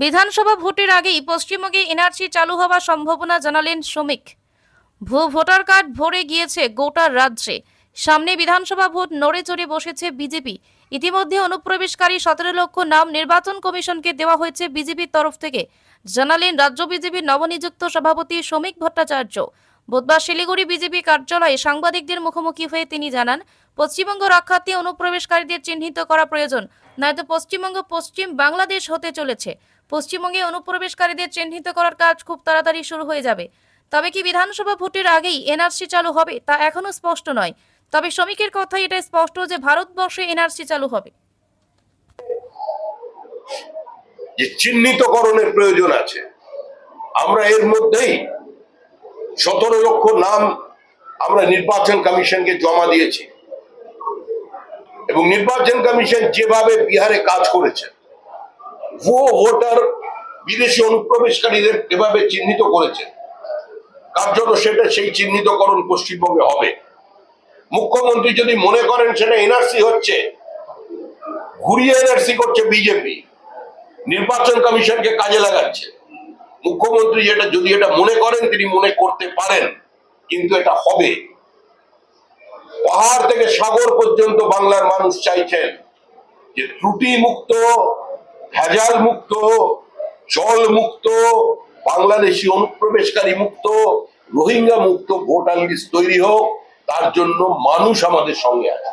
বিধানসভা ভোটের আগেই পশ্চিমবঙ্গে এনআরসি চালু হওয়ার সম্ভাবনা জানালেন শ্রমিক। ভোটার কার্ড ভরে গিয়েছে গোটা রাজ্যে। সামনে বিধানসভা ভোট, নড়ে চড়ে বসেছে বিজেপি। ইতিমধ্যে অনুপ্রবেশকারী 17 লক্ষ নাম নির্বাচন কমিশনকে দেওয়া হয়েছে বিজেপির তরফ থেকে, জানালেন রাজ্য বিজেপির নবনিযুক্ত সভাপতি শ্রমিক ভট্টাচার্য। বুধবার শিলিগুড়ি বিজেপি কার্যালয়ে সাংবাদিকদের মুখোমুখি হয়ে তিনি জানান, পশ্চিমবঙ্গ রক্ষার্থে অনুপ্রবেশকারীদের চিহ্নিত করা প্রয়োজন, নয়তো পশ্চিমবঙ্গ পশ্চিম বাংলাদেশ হতে চলেছে। পশ্চিমবঙ্গে অনুপ্রবেশকারীদের চিহ্নিত করার কাজ খুব তাড়াতাড়ি শুরু হয়ে যাবে। তবে কি বিধানসভা ভোটের আগেই এনআরসি চালু হবে তা এখনো স্পষ্ট নয়। তবে শ্রমিকের কথাই এটা স্পষ্ট যে ভারতবর্ষে এনআরসি চালু হবে। যে চিহ্নিতকরণের প্রয়োজন আছে, আমরা এর মধ্যেই 17 লক্ষ নাম আমরা নির্বাচন কমিশনকে জমা দিয়েছি এবং নির্বাচন কমিশন যেভাবে বিহারে কাজ করেছে, ভুয়ো ভোটার বিদেশি অনুপ্রবেশকারীদের এভাবে চিহ্নিত করেছে, কার্যত সেটা সেই চিহ্নিতকরণ পশ্চিমবঙ্গে হবে। মুখ্যমন্ত্রী যদি মনে করেন সেটা এনআরসি হচ্ছে, ঘুরিয়ে এনআরসি করছে বিজেপি, নির্বাচন কমিশনকে কাজে লাগাচ্ছে। মুখ্যমন্ত্রী যদি এটা মনে করেন, তিনি মনে করতে পারেন, কিন্তু এটা হবে। পাহাড় থেকে সাগর পর্যন্ত বাংলার মানুষ চাইছেন যে ত্রুটি মুক্ত, ভেজাল মুক্ত, জল মুক্ত, বাংলাদেশি অনুপ্রবেশকারী মুক্ত, রোহিঙ্গা মুক্ত ভোটার লিস্ট তৈরি হোক। তার জন্য মানুষ আমাদের সঙ্গে আছে।